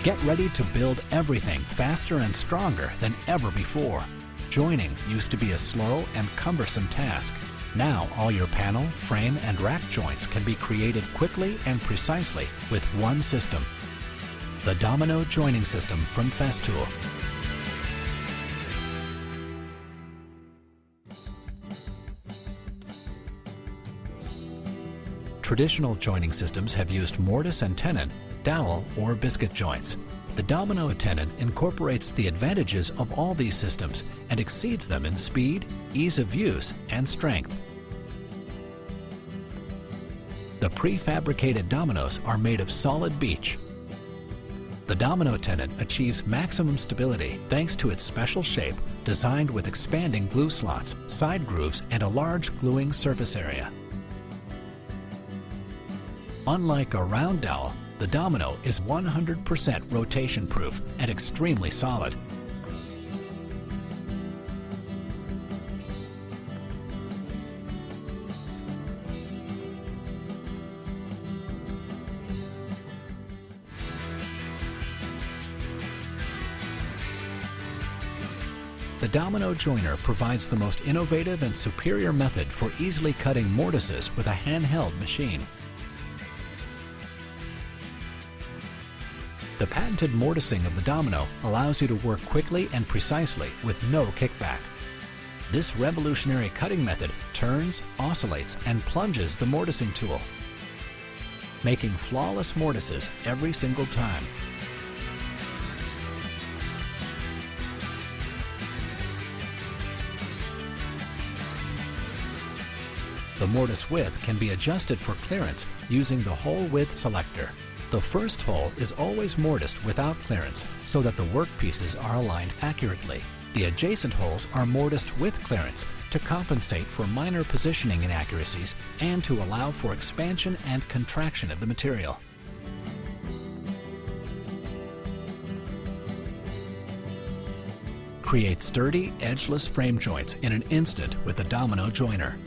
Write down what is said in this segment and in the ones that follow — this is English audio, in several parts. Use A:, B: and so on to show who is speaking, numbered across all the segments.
A: Get ready to build everything faster and stronger than ever before. Joining used to be a slow and cumbersome task. Now all your panel, frame, and rack joints can be created quickly and precisely with one system. The Domino Joining System from Festool. Traditional joining systems have used mortise and tenon, dowel, or biscuit joints. The Domino tenon incorporates the advantages of all these systems and exceeds them in speed, ease of use, and strength. The prefabricated dominoes are made of solid beech. The Domino tenon achieves maximum stability thanks to its special shape, designed with expanding glue slots, side grooves, and a large gluing surface area. Unlike a round dowel, the Domino is 100% rotation-proof and extremely solid. The Domino joiner provides the most innovative and superior method for easily cutting mortises with a handheld machine. The patented mortising of the Domino allows you to work quickly and precisely with no kickback. This revolutionary cutting method turns, oscillates, and plunges the mortising tool, making flawless mortises every single time. The mortise width can be adjusted for clearance using the hole width selector. The first hole is always mortised without clearance so that the workpieces are aligned accurately. The adjacent holes are mortised with clearance to compensate for minor positioning inaccuracies and to allow for expansion and contraction of the material. Create sturdy, edgeless frame joints in an instant with the Domino joiner.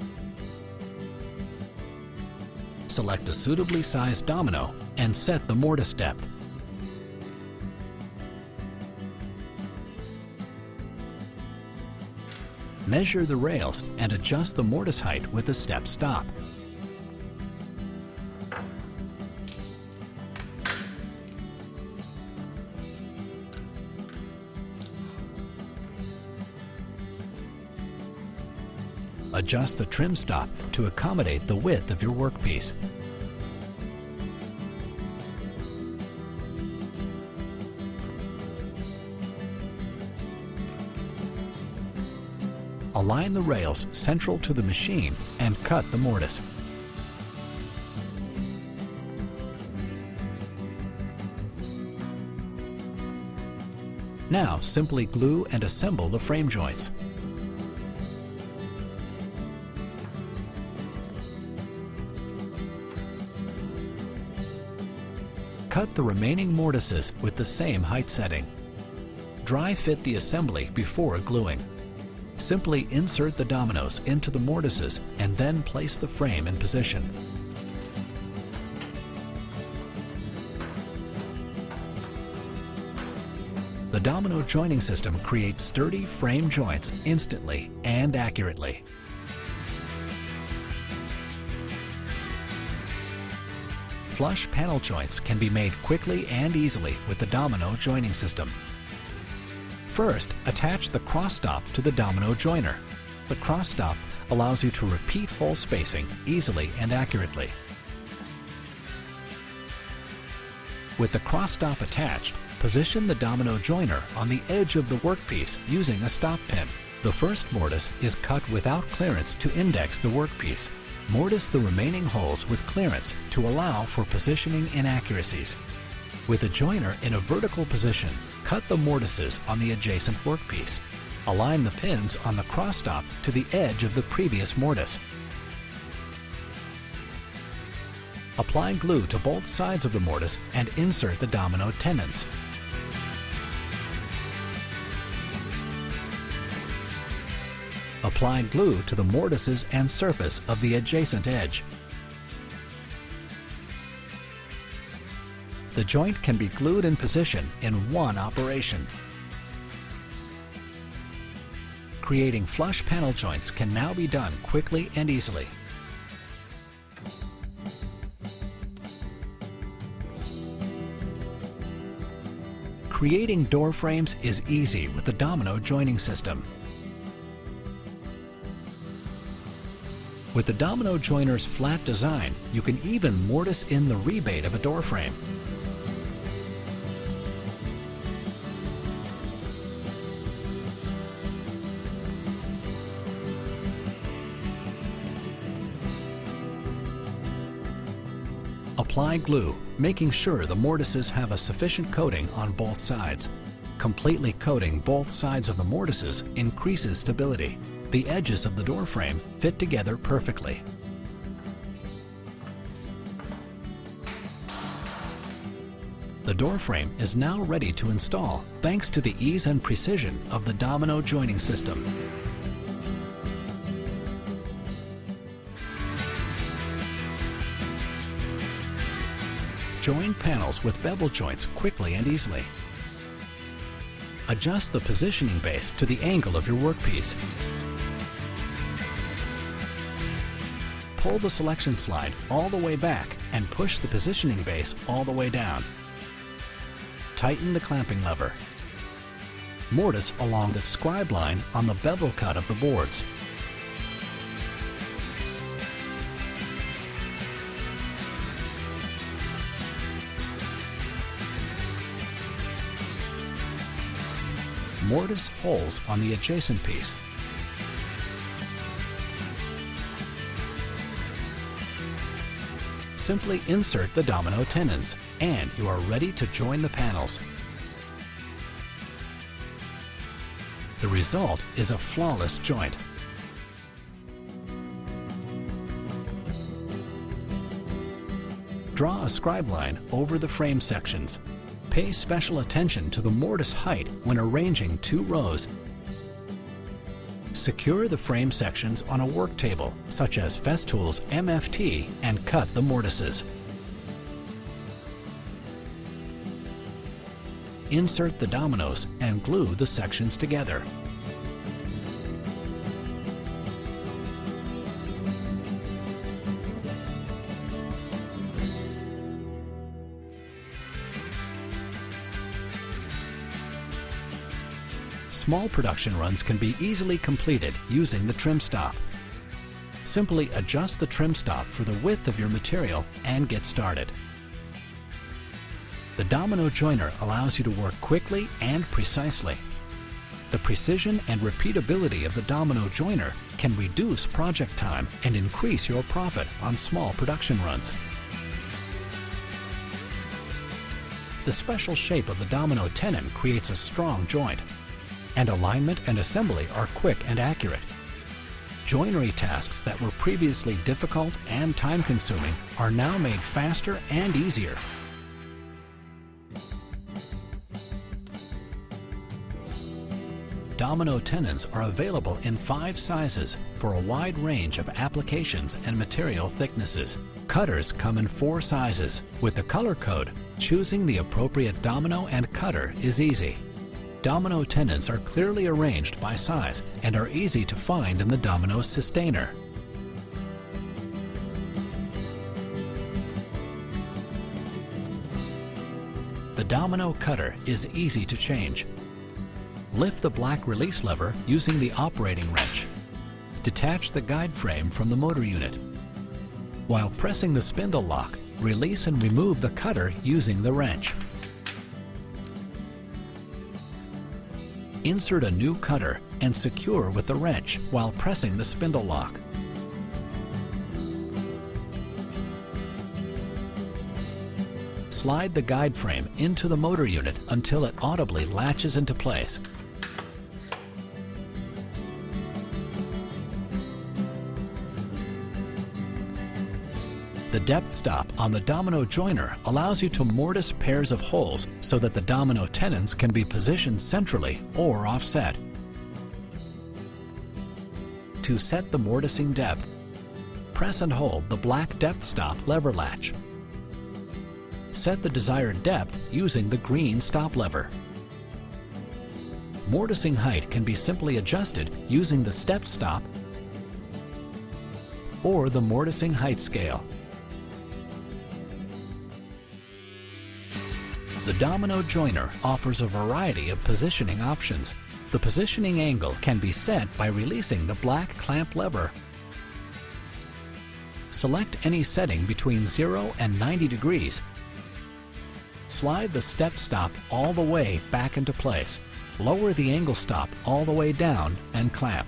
A: Select a suitably sized domino and set the mortise depth. Measure the rails and adjust the mortise height with the step stop. Adjust the trim stop to accommodate the width of your workpiece. Align the rails central to the machine and cut the mortise. Now simply glue and assemble the frame joints. Cut the remaining mortises with the same height setting. Dry fit the assembly before gluing. Simply insert the dominoes into the mortises and then place the frame in position. The Domino joining system creates sturdy frame joints instantly and accurately. Flush panel joints can be made quickly and easily with the Domino joining system. First, attach the cross stop to the Domino joiner. The cross stop allows you to repeat hole spacing easily and accurately. With the cross stop attached, position the Domino joiner on the edge of the workpiece using a stop pin. The first mortise is cut without clearance to index the workpiece. Mortise the remaining holes with clearance to allow for positioning inaccuracies. With the joiner in a vertical position, cut the mortises on the adjacent workpiece. Align the pins on the cross stop to the edge of the previous mortise. Apply glue to both sides of the mortise and insert the Domino tenons. Apply glue to the mortises and surface of the adjacent edge. The joint can be glued in position in one operation. Creating flush panel joints can now be done quickly and easily. Creating door frames is easy with the domino joining system. With the domino joiner's flat design, you can even mortise in the rebate of a door frame. Apply glue, making sure the mortises have a sufficient coating on both sides. Completely coating both sides of the mortises increases stability. The edges of the door frame fit together perfectly. The door frame is now ready to install thanks to the ease and precision of the domino joining system. Join panels with bevel joints quickly and easily. Adjust the positioning base to the angle of your workpiece. Pull the selection slide all the way back and push the positioning base all the way down. Tighten the clamping lever. Mortise along the scribe line on the bevel cut of the boards. Mortise holes on the adjacent piece. Simply insert the domino tenons, and you are ready to join the panels. The result is a flawless joint. Draw a scribe line over the frame sections. Pay special attention to the mortise height when arranging two rows. Secure the frame sections on a work table, such as Festool's MFT, and cut the mortises. Insert the dominoes and glue the sections together. Small production runs can be easily completed using the trim stop. Simply adjust the trim stop for the width of your material and get started. The domino joiner allows you to work quickly and precisely. The precision and repeatability of the domino joiner can reduce project time and increase your profit on small production runs. The special shape of the domino tenon creates a strong joint, and alignment and assembly are quick and accurate. Joinery tasks that were previously difficult and time-consuming are now made faster and easier. Domino tenons are available in 5 sizes for a wide range of applications and material thicknesses. Cutters come in 4 sizes. With the color code, choosing the appropriate domino and cutter is easy. Domino tenons are clearly arranged by size and are easy to find in the domino sustainer. The domino cutter is easy to change. Lift the black release lever using the operating wrench. Detach the guide frame from the motor unit. While pressing the spindle lock, release and remove the cutter using the wrench. Insert a new cutter and secure with the wrench while pressing the spindle lock. Slide the guide frame into the motor unit until it audibly latches into place. The depth stop on the domino joiner allows you to mortise pairs of holes so that the domino tenons can be positioned centrally or offset. To set the mortising depth, press and hold the black depth stop lever latch. set the desired depth using the green stop lever. Mortising height can be simply adjusted using the step stop or the mortising height scale. The domino joiner offers a variety of positioning options. The positioning angle can be set by releasing the black clamp lever. Select any setting between 0 and 90 degrees. Slide the step stop all the way back into place. Lower the angle stop all the way down and clamp.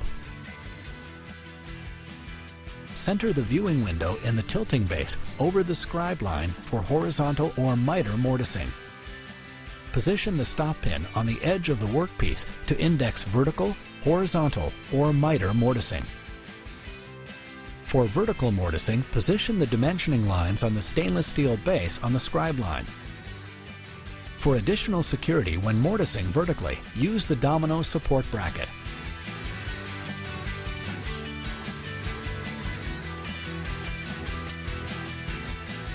A: Center the viewing window in the tilting base over the scribe line for horizontal or miter mortising. Position the stop pin on the edge of the workpiece to index vertical, horizontal, or miter mortising. For vertical mortising, position the dimensioning lines on the stainless steel base on the scribe line. For additional security when mortising vertically, use the domino support bracket.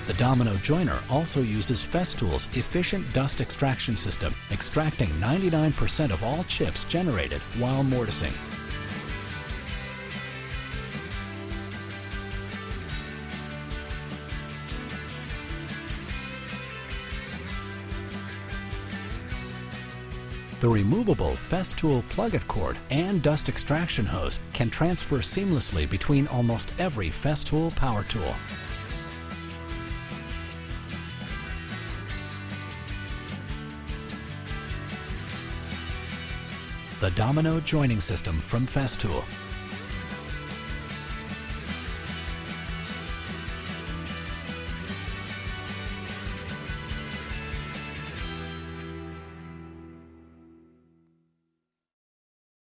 A: The domino joiner also uses Festool's efficient dust extraction system, extracting 99% of all chips generated while mortising. The removable Festool plug-it cord and dust extraction hose can transfer seamlessly between almost every Festool power tool. The domino joining system from Festool.